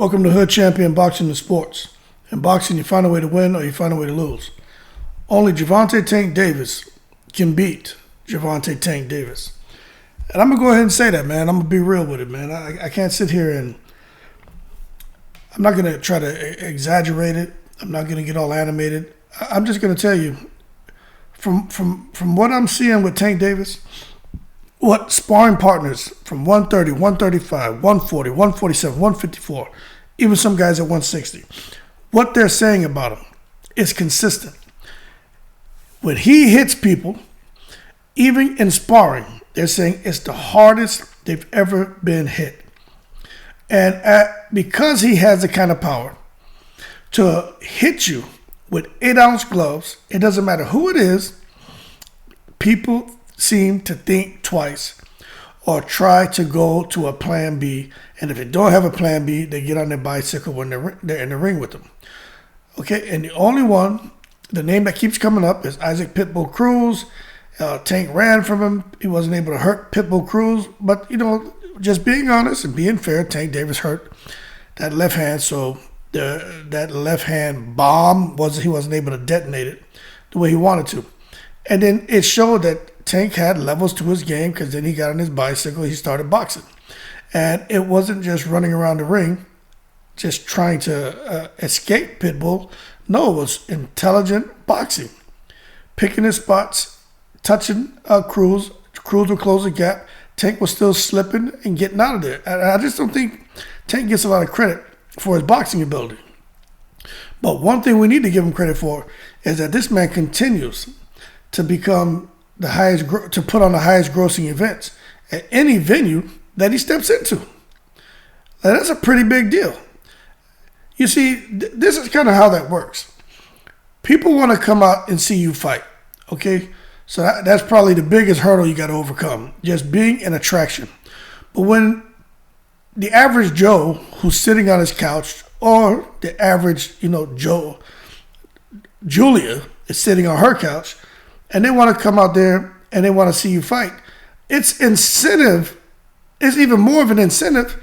Welcome to Hood Champion Boxing and Sports. In boxing, you find a way to win or you find a way to lose. Only Gervonta Tank Davis can beat Gervonta Tank Davis. And I'm going to go ahead and say that, man. I'm going to be real with it, man. I can't sit here and I'm not going to try to exaggerate it. I'm not going to get all animated. I'm just going to tell you, from what I'm seeing with Tank Davis, what sparring partners from 130, 135, 140, 147, 154, even some guys at 160, what they're saying about him is consistent. When he hits people, even in sparring, they're saying it's the hardest they've ever been hit. And because he has the kind of power to hit you with 8-ounce gloves, it doesn't matter who it is, people seem to think twice or try to go to a plan B. And if they don't have a plan B, they get on their bicycle when they're in the ring with them. Okay, and the only one, the name that keeps coming up is Isaac Pitbull Cruz. Tank ran from him. He wasn't able to hurt Pitbull Cruz. But, just being honest and being fair, Tank Davis hurt that left hand. So that left hand bomb, he wasn't able to detonate it the way he wanted to. And then it showed that Tank had levels to his game, because then he got on his bicycle, he started boxing. And it wasn't just running around the ring, just trying to escape Pitbull. No, it was intelligent boxing. Picking his spots, touching Cruz. Cruz would close the gap. Tank was still slipping and getting out of there. And I just don't think Tank gets a lot of credit for his boxing ability. But one thing we need to give him credit for is that this man continues to become the highest, to put on the highest grossing events at any venue that he steps into. Now, that's a pretty big deal. You see, this is kind of how that works. People want to come out and see you fight, okay? So that's probably the biggest hurdle you got to overcome, just being an attraction. But when the average Joe who's sitting on his couch, or the average, Julia is sitting on her couch, and they want to come out there and they want to see you fight, it's incentive. It's even more of an incentive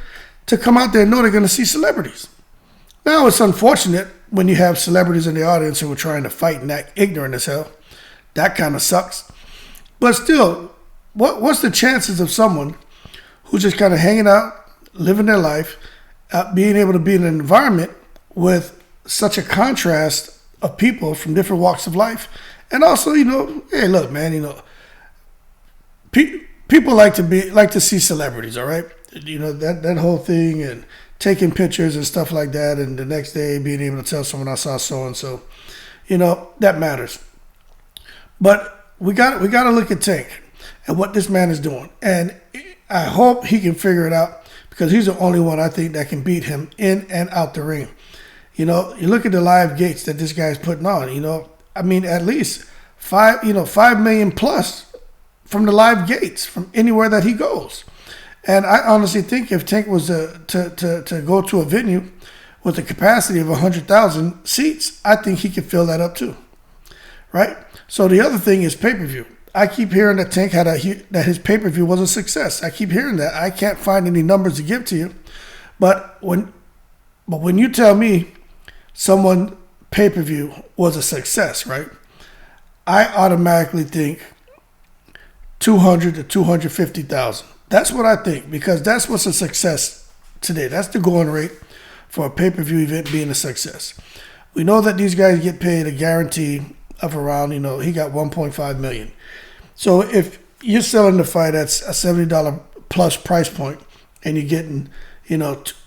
to come out there and know they're going to see celebrities. Now, it's unfortunate when you have celebrities in the audience who are trying to fight and act ignorant as hell. That kind of sucks. But still, what's the chances of someone who's just kind of hanging out, living their life, being able to be in an environment with such a contrast of people from different walks of life? And also, hey, look, man, people like to see celebrities, all right? That whole thing, and taking pictures and stuff like that, and the next day being able to tell someone I saw so-and-so, that matters. But we got to look at Tank and what this man is doing. And I hope he can figure it out, because he's the only one I think that can beat him in and out the ring. You look at the live gates that this guy's putting on, at least 5 million plus from the live gates from anywhere that he goes. And I honestly think if Tank was to go to a venue with a capacity of 100,000 seats, I think he could fill that up too, right? So the other thing is pay-per-view. I keep hearing that Tank that his pay-per-view was a success. I keep hearing that. I can't find any numbers to give to you, but when you tell me someone pay-per-view was a success, right? I automatically think 200 to 250,000. That's what I think, because that's what's a success today. That's the going rate for a pay-per-view event being a success. We know that these guys get paid a guarantee of around, he got $1.5 million. So if you're selling the fight at a $70 plus price point and you're getting,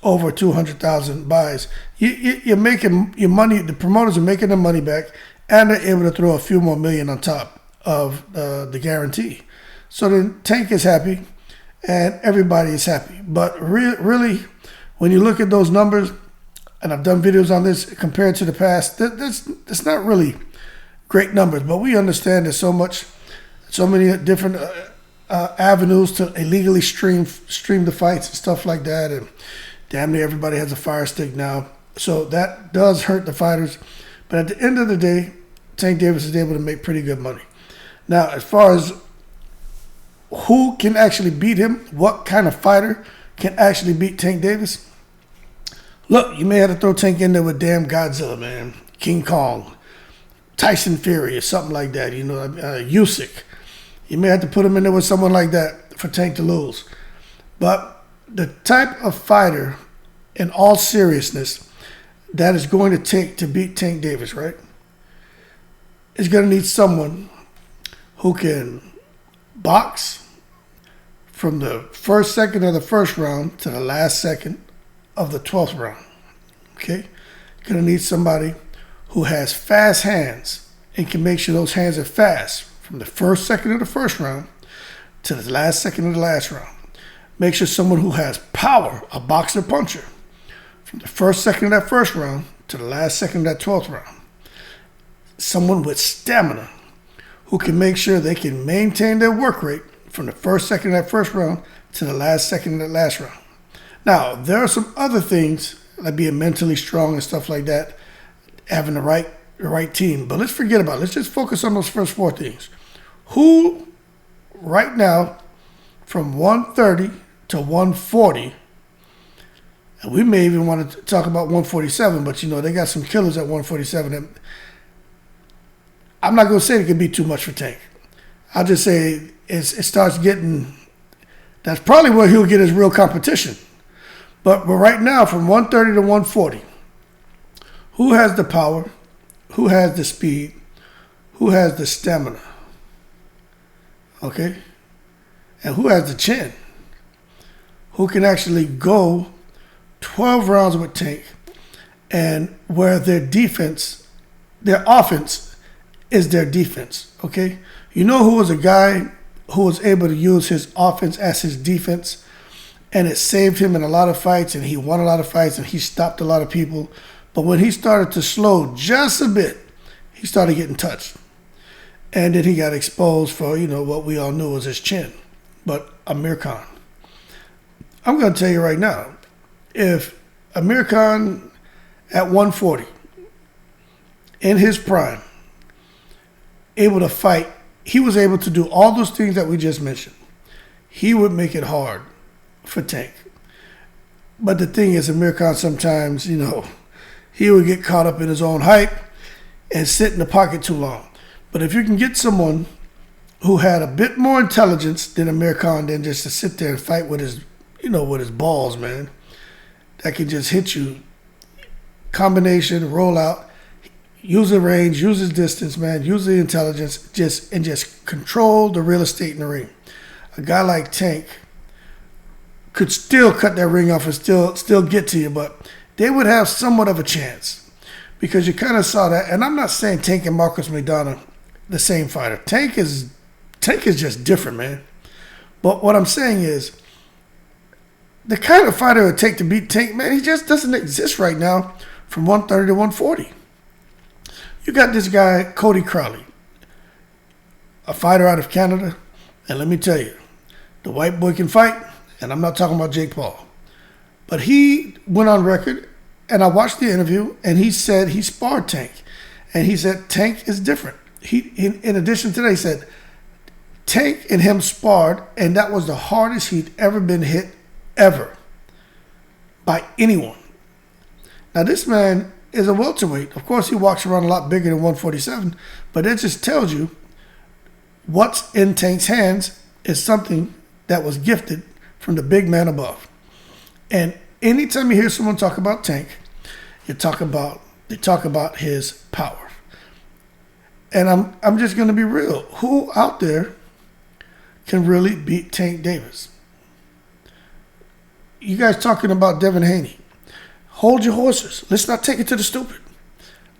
over 200,000 buys, you're making your money. The promoters are making their money back, and they're able to throw a few more million on top of the guarantee. So then Tank is happy, and everybody is happy. But really, when you look at those numbers, and I've done videos on this compared to the past, that's not really great numbers. But we understand there's so many different avenues to illegally stream the fights and stuff like that, and damn near everybody has a Fire Stick now. So that does hurt the fighters. But at the end of the day, Tank Davis is able to make pretty good money. Now, as far as who can actually beat him, what kind of fighter can actually beat Tank Davis? Look, you may have to throw Tank in there with damn Godzilla, man. King Kong, Tyson Fury, or something like that. Usyk. You may have to put him in there with someone like that for Tank to lose. But the type of fighter, in all seriousness, that is going to take to beat Tank Davis, right, is going to need someone who can box from the first second of the first round to the last second of the 12th round. Okay? Going to need somebody who has fast hands and can make sure those hands are fast from the first second of the first round to the last second of the last round. Make sure someone who has power, a boxer puncher, from the first second of that first round to the last second of that 12th round. Someone with stamina who can make sure they can maintain their work rate from the first second of that first round to the last second of that last round. Now, there are some other things, like being mentally strong and stuff like that, having the right team. But let's forget about it. Let's just focus on those first four things. Who, right now, from 130 to 140, and we may even want to talk about 147, but they got some killers at 147. I'm not going to say it could be too much for Tank. I'll just say it starts getting, that's probably where he'll get his real competition. But right now, from 130 to 140, who has the power? Who has the speed? Who has the stamina? Okay? And who has the chin? Who can actually go 12 rounds with Tank, and where their offense is their defense, okay? You know who was a guy who was able to use his offense as his defense, and it saved him in a lot of fights, and he won a lot of fights, and he stopped a lot of people. But when he started to slow just a bit, he started getting touched. And then he got exposed for, what we all knew was his chin. But Amir Khan. I'm going to tell you right now, if Amir Khan at 140, in his prime, able to fight, he was able to do all those things that we just mentioned, he would make it hard for Tank. But the thing is, Amir Khan sometimes, he would get caught up in his own hype and sit in the pocket too long. But if you can get someone who had a bit more intelligence than Amir Khan, than just to sit there and fight with his, with his balls, man, that can just hit you, combination, roll out, use the range, use his distance, man, use the intelligence, just control the real estate in the ring. A guy like Tank could still cut that ring off and still get to you, but they would have somewhat of a chance, because you kind of saw that. And I'm not saying Tank and Marcus McDonough the same fighter. Tank is just different, man. But what I'm saying is, the kind of fighter it would take to beat Tank, man, he just doesn't exist right now from 130 to 140. You got this guy, Cody Crowley, a fighter out of Canada, and let me tell you, the white boy can fight, and I'm not talking about Jake Paul. But he went on record, and I watched the interview, and he said he sparred Tank. And he said Tank is different. In addition to that, he said Tank and him sparred, and that was the hardest he'd ever been hit, ever, by anyone. Now, this man is a welterweight. Of course, he walks around a lot bigger than 147, but it just tells you what's in Tank's hands is something that was gifted from the big man above. And anytime you hear someone talk about Tank, they talk about his power. And I'm just going to be real. Who out there can really beat Tank Davis? You guys talking about Devin Haney. Hold your horses. Let's not take it to the stupid.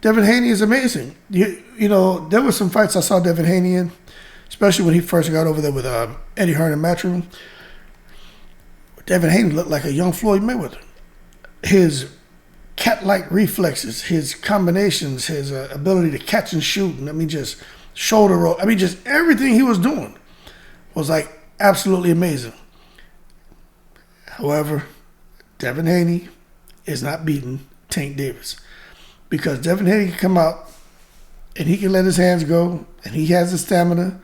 Devin Haney is amazing. You know, there were some fights I saw Devin Haney in, especially when he first got over there with Eddie Hearn in Matchroom. Devin Haney looked like a young Floyd Mayweather. His cat-like reflexes, his combinations, his ability to catch and shoot, and just shoulder roll. Just everything he was doing was like absolutely amazing. However, Devin Haney is not beating Tank Davis, because Devin Haney can come out and he can let his hands go, and he has the stamina,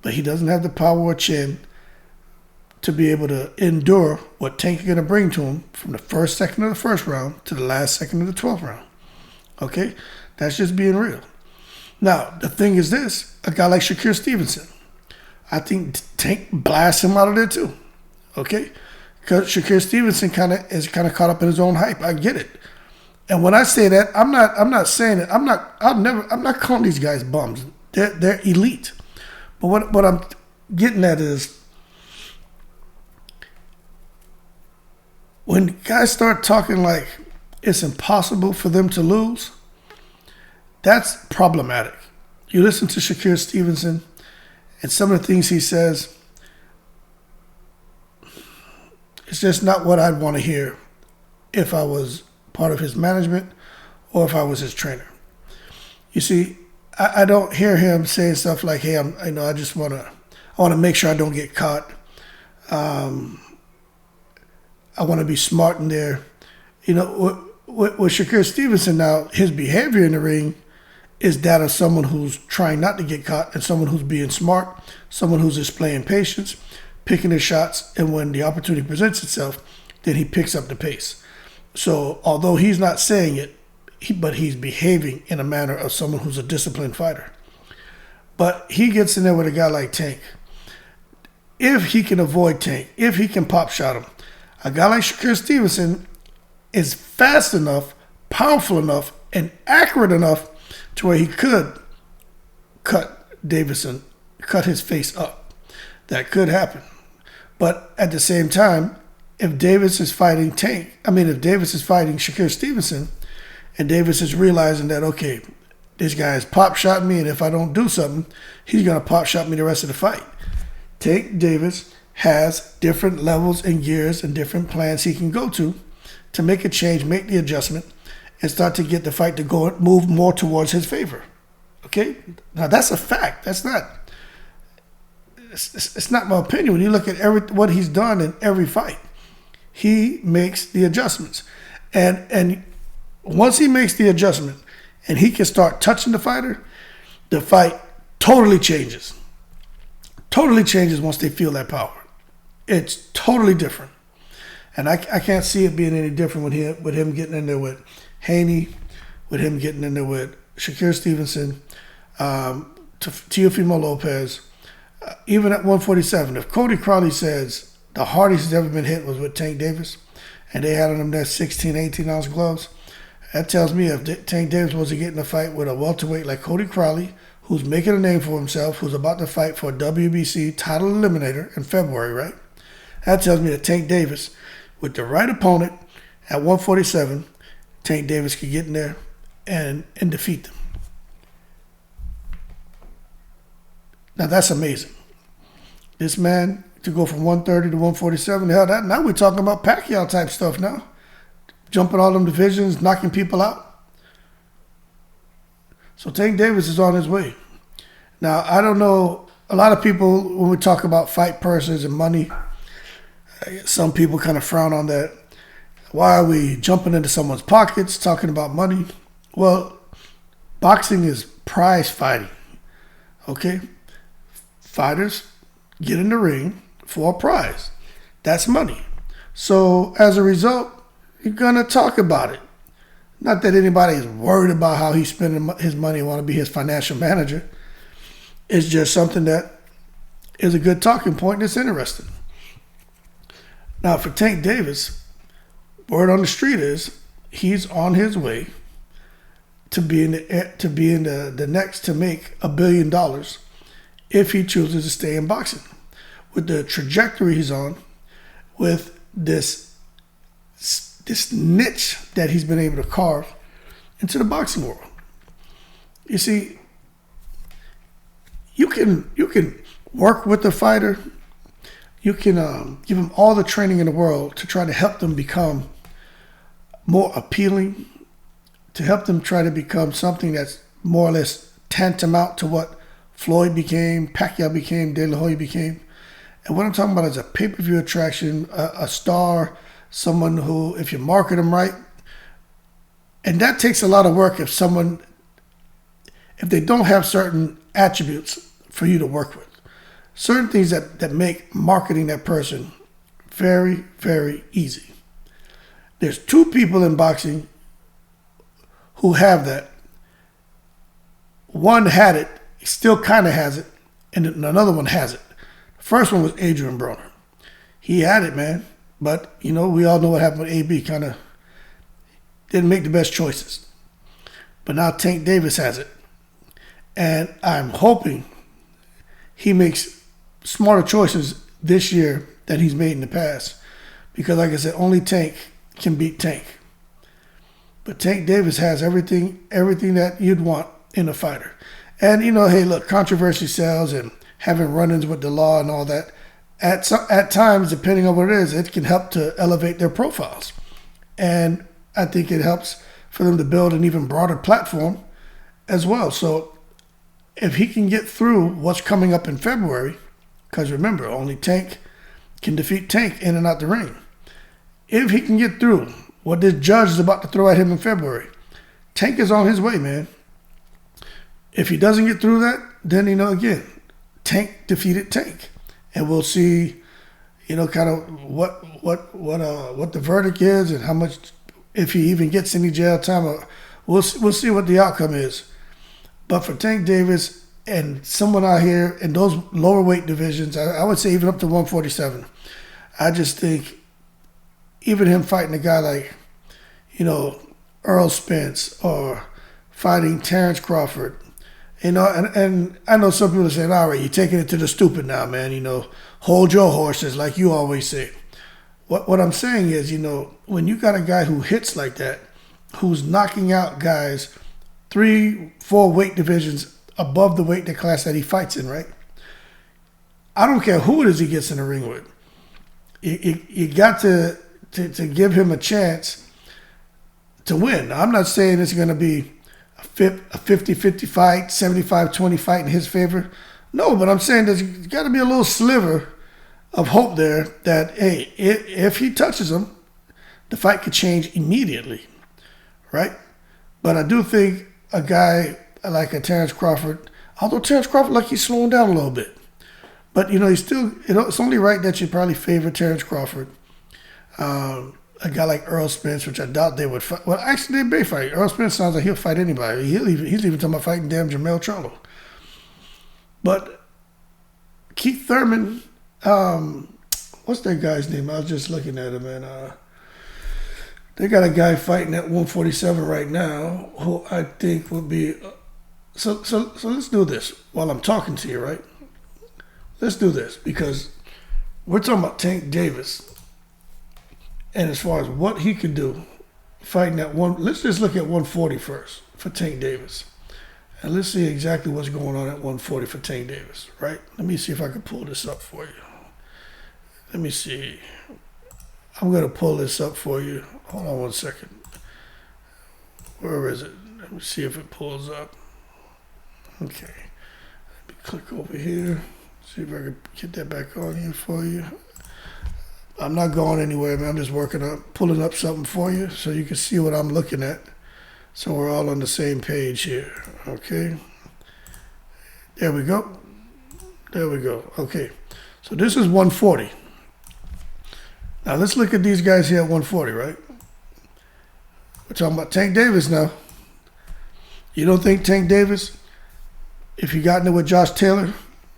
but he doesn't have the power or chin to be able to endure what Tank is going to bring to him from the first second of the first round to the last second of the 12th round. Okay? That's just being real. Now, the thing is this. A guy like Shakur Stevenson, I think Tank blasts him out of there too. Okay? Because Shakur Stevenson is caught up in his own hype. I get it. And when I say that, I'm not saying it. I'm not calling these guys bums. They're elite. But what I'm getting at is, when guys start talking like it's impossible for them to lose, that's problematic. You listen to Shakur Stevenson and some of the things he says, it's just not what I'd want to hear if I was part of his management or if I was his trainer. You see, I don't hear him saying stuff like, hey, I want to make sure I don't get caught. I want to be smart in there. You know, with Shakur Stevenson now, his behavior in the ring is that of someone who's trying not to get caught and someone who's being smart, someone who's displaying patience, picking his shots, and when the opportunity presents itself, then he picks up the pace. So although he's not saying it, but he's behaving in a manner of someone who's a disciplined fighter. But he gets in there with a guy like Tank. If he can avoid Tank, if he can pop shot him, a guy like Shakur Stevenson is fast enough, powerful enough, and accurate enough to where he could cut his face up. That could happen. But at the same time, if Davis is fighting Shakur Stevenson, and Davis is realizing that, okay, this guy has pop shot me, and if I don't do something, he's going to pop shot me the rest of the fight. Tank Davis has different levels and gears and different plans he can go to make a change, make the adjustment, and start to get the fight to move more towards his favor. Okay? Now, that's a fact. It's not my opinion. When you look at what he's done in every fight, he makes the adjustments. And once he makes the adjustment and he can start touching the fight totally changes. Totally changes once they feel that power. It's totally different. And I can't see it being any different with him getting in there with Haney, with him getting in there with Shakur Stevenson, Teofimo Lopez, even at 147. If Cody Crowley says the hardest he's ever been hit was with Tank Davis, and they had on him that 16, 18-ounce gloves, that tells me if Tank Davis was to get in a fight with a welterweight like Cody Crowley, who's making a name for himself, who's about to fight for a WBC title eliminator in February, right? That tells me that Tank Davis, with the right opponent at 147, Tank Davis could get in there and defeat them. Now, that's amazing. This man, to go from 130 to 147, hell, now we're talking about Pacquiao type stuff now. Jumping all them divisions, knocking people out. So Tank Davis is on his way. Now, I don't know, a lot of people, when we talk about fight purses and money, some people kind of frown on that. Why are we jumping into someone's pockets, talking about money? Well, boxing is prize fighting, okay? Fighters get in the ring for a prize. That's money. So as a result, you're going to talk about it. Not that anybody is worried about how he's spending his money and want to be his financial manager. It's just something that is a good talking point and it's interesting. Now, for Tank Davis, word on the street is he's on his way to being the next to make $1 billion if he chooses to stay in boxing. With the trajectory he's on, with this niche that he's been able to carve into the boxing world. You see, you can work with the fighter. You can give them all the training in the world to try to help them become more appealing, to help them try to become something that's more or less tantamount to what Floyd became, Pacquiao became, De La Hoya became. And what I'm talking about is a pay-per-view attraction, a star, someone who, if you market them right, and that takes a lot of work if they don't have certain attributes for you to work with. certain things that make marketing that person very, very easy. There's two people in boxing who have that. One had it, still kind of has it, and another one has it. The first one was Adrian Broner. He had it, man. But, we all know what happened with AB. Kind of didn't make the best choices. But now Tank Davis has it. And I'm hoping he makes smarter choices this year than he's made in the past. Because, like I said, only Tank can beat Tank. But Tank Davis has everything that you'd want in a fighter. And, hey, look, controversy sells, and having run-ins with the law and all that. At times, depending on what it is, it can help to elevate their profiles. And I think it helps for them to build an even broader platform as well. So if he can get through what's coming up in February, because remember, only Tank can defeat Tank in and out the ring. If he can get through what this judge is about to throw at him in February, Tank is on his way, man. If he doesn't get through that, then, again, Tank defeated Tank. And we'll see, kind of what the verdict is and how much, if he even gets any jail time. We'll see what the outcome is. But for Tank Davis and someone out here in those lower weight divisions, I would say even up to 147, I just think even him fighting a guy like, Earl Spence or fighting Terrence Crawford, and I know some people are saying, all right, you're taking it to the stupid now, man. Hold your horses, like you always say. What I'm saying is, when you got a guy who hits like that, who's knocking out guys 3-4 weight divisions above the weight class that he fights in, right? I don't care who it is he gets in the ring with. You got to give him a chance to win. Now, I'm not saying it's going to be a 50-50 fight, 75-20 fight in his favor. No, but I'm saying there's got to be a little sliver of hope there that, hey, if he touches him, the fight could change immediately, right? But I do think a guy like a Terrence Crawford, although Terrence Crawford, like he's slowing down a little bit. But, he's still, it's only right that you probably favor Terrence Crawford. A guy like Earl Spence, which I doubt they would fight. Well, actually, they may fight. Earl Spence sounds like he'll fight anybody. He's even talking about fighting damn Jamel Charlo. But Keith Thurman, what's that guy's name? I was just looking at him, and they got a guy fighting at 147 right now who I think would be. So let's do this while I'm talking to you, right? Let's do this because we're talking about Tank Davis. And as far as what he could do fighting at let's just look at 140 first for Tank Davis. And let's see exactly what's going on at 140 for Tank Davis, right? Let me see if I can pull this up for you. Let me see. I'm going to pull this up for you. Hold on one second. Where is it? Let me see if it pulls up. Okay. Let me click over here. See if I can get that back on here for you. I'm not going anywhere, man. I'm just pulling up something for you so you can see what I'm looking at. So we're all on the same page here, okay? There we go. Okay, so this is 140. Now let's look at these guys here at 140, right? We're talking about Tank Davis now. You don't think Tank Davis, if he got in there with Josh Taylor,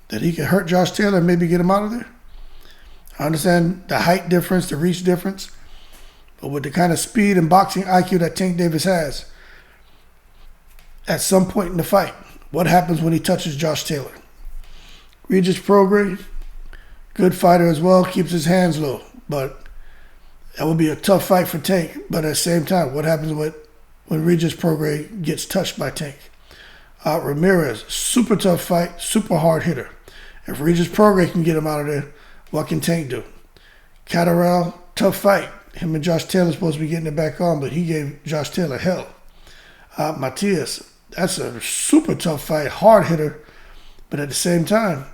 that he could hurt Josh Taylor and maybe get him out of there? I understand the height difference, the reach difference, but with the kind of speed and boxing IQ that Tank Davis has, at some point in the fight, what happens when he touches Josh Taylor? Regis Prograis, good fighter as well, keeps his hands low, but that would be a tough fight for Tank. But at the same time, what happens when Regis Prograis gets touched by Tank? Ramirez, super tough fight, super hard hitter. If Regis Prograis can get him out of there, what can Tank do? Catterall, tough fight. Him and Josh Taylor supposed to be getting it back on, but he gave Josh Taylor hell. Matias, that's a super tough fight, hard hitter. But at the same time,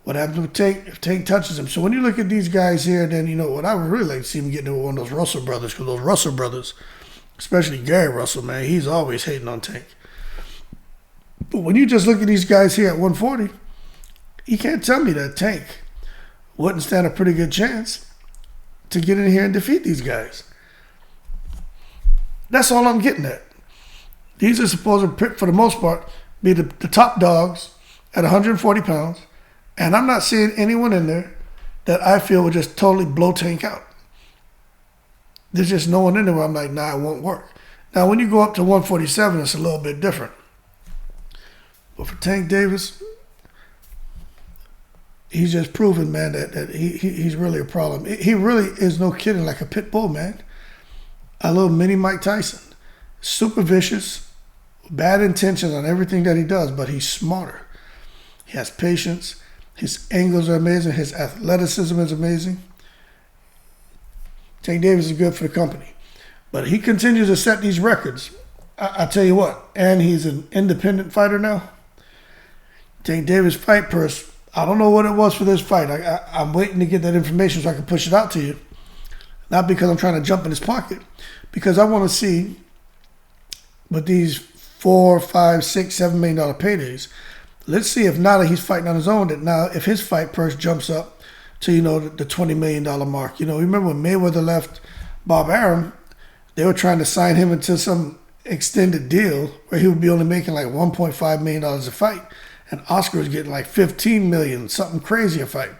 what happens with Tank if Tank touches him? So when you look at these guys here, then what I would really like to see him getting into one of those Russell brothers, because those Russell brothers, especially Gary Russell, man, he's always hating on Tank. But when you just look at these guys here at 140, You can't tell me that Tank wouldn't stand a pretty good chance to get in here and defeat these guys. That's all I'm getting at. These are supposed to, for the most part, be the top dogs at 140 pounds, and I'm not seeing anyone in there that I feel would just totally blow Tank out. There's just no one in there where I'm like, nah, it won't work. Now, when you go up to 147, it's a little bit different. But for Tank Davis, he's just proven, man, that he's really a problem. He really is, no kidding, like a pit bull, man. A little mini Mike Tyson. Super vicious, bad intentions on everything that he does, but he's smarter. He has patience. His angles are amazing. His athleticism is amazing. Tank Davis is good for the company. But he continues to set these records. I tell you what, and he's an independent fighter now. Tank Davis fight purse, I don't know what it was for this fight. I'm waiting to get that information so I can push it out to you. Not because I'm trying to jump in his pocket, because I want to see with these $4, $5, $6, $7 million paydays. Let's see if now that he's fighting on his own, that now if his fight purse jumps up to, the $20 million mark. Remember when Mayweather left Bob Arum, they were trying to sign him into some extended deal where he would be only making like $1.5 million a fight. And Oscar was getting like $15 million, something crazy a fight.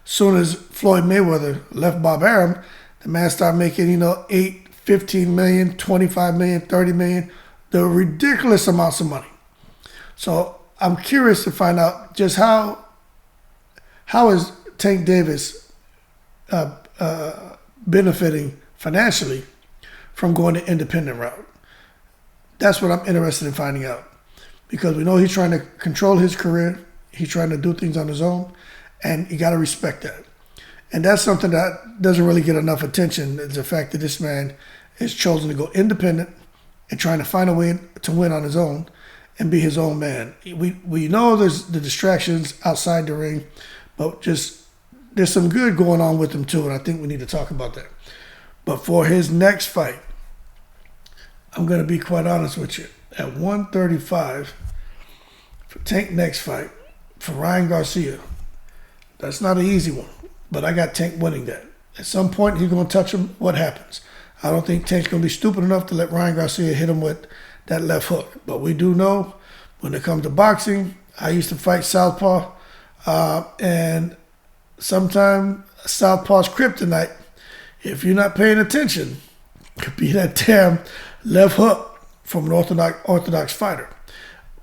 Soon as Floyd Mayweather left Bob Arum, the man started making, $8, $15 million, $25 million, $30 million, the ridiculous amounts of money. So I'm curious to find out just how is Tank Davis benefiting financially from going the independent route. That's what I'm interested in finding out. Because we know he's trying to control his career. He's trying to do things on his own. And you got to respect that. And that's something that doesn't really get enough attention, is the fact that this man has chosen to go independent and trying to find a way to win on his own and be his own man. We know there's the distractions outside the ring, but just there's some good going on with him too, and I think we need to talk about that. But for his next fight, I'm going to be quite honest with you. At 135, for Tank next fight, for Ryan Garcia, that's not an easy one, but I got Tank winning that. At some point, he's going to touch him. What happens? I don't think Tank's going to be stupid enough to let Ryan Garcia hit him with that left hook. But we do know when it comes to boxing, I used to fight southpaw, and sometimes southpaw's kryptonite, if you're not paying attention, could be that damn left hook from an orthodox fighter.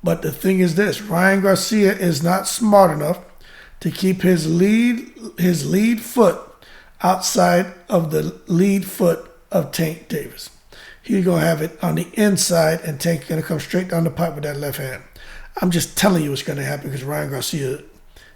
But the thing is this, Ryan Garcia is not smart enough to keep his lead foot outside of the lead foot of Tank Davis. He's going to have it on the inside, and Tank's going to come straight down the pipe with that left hand. I'm just telling you what's going to happen, because Ryan Garcia,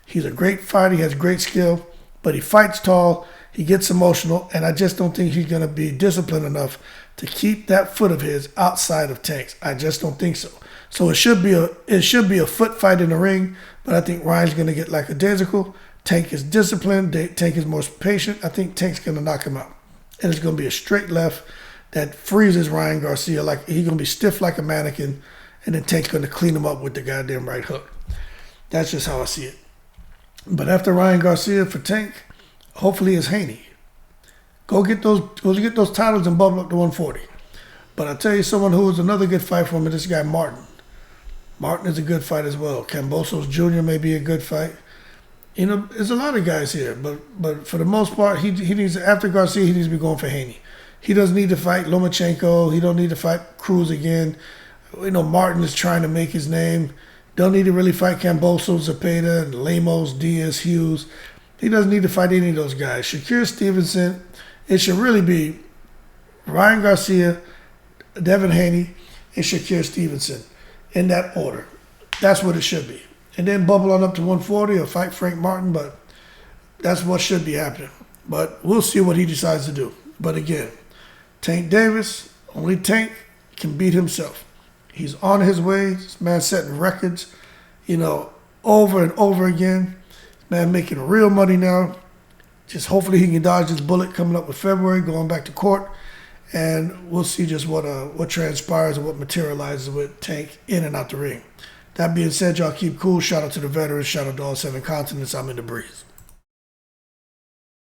he's a great fighter, he has great skill, but he fights tall, he gets emotional, and I just don't think he's going to be disciplined enough to keep that foot of his outside of Tank's. I just don't think so. So it should be a foot fight in the ring, but I think Ryan's going to get lackadaisical. Tank is disciplined. Tank is more patient. I think Tank's going to knock him out. And it's going to be a straight left that freezes Ryan Garcia. Like he's going to be stiff like a mannequin, and then Tank's going to clean him up with the goddamn right hook. That's just how I see it. But after Ryan Garcia for Tank, hopefully it's Haney. Go get those titles and bubble up to 140. But I'll tell you someone who was another good fight for him is this guy Martin. Martin is a good fight as well. Cambosos Jr. may be a good fight. There's a lot of guys here, but for the most part, he needs, after Garcia, he needs to be going for Haney. He doesn't need to fight Lomachenko. He don't need to fight Cruz again. Martin is trying to make his name. Don't need to really fight Cambosos, Zepeda, Lemos, Diaz, Hughes. He doesn't need to fight any of those guys. Shakir Stevenson, it should really be Ryan Garcia, Devin Haney, and Shakir Stevenson in that order. That's what it should be. And then bubble on up to 140 or fight Frank Martin, but that's what should be happening. But we'll see what he decides to do. But again, Tank Davis, only Tank can beat himself. He's on his way. This man setting records, over and over again. This man making real money now. Just hopefully he can dodge this bullet coming up with February, going back to court. And we'll see just what transpires and what materializes with Tank in and out the ring. That being said, y'all keep cool. Shout out to the veterans. Shout out to all 7 continents. I'm in the breeze.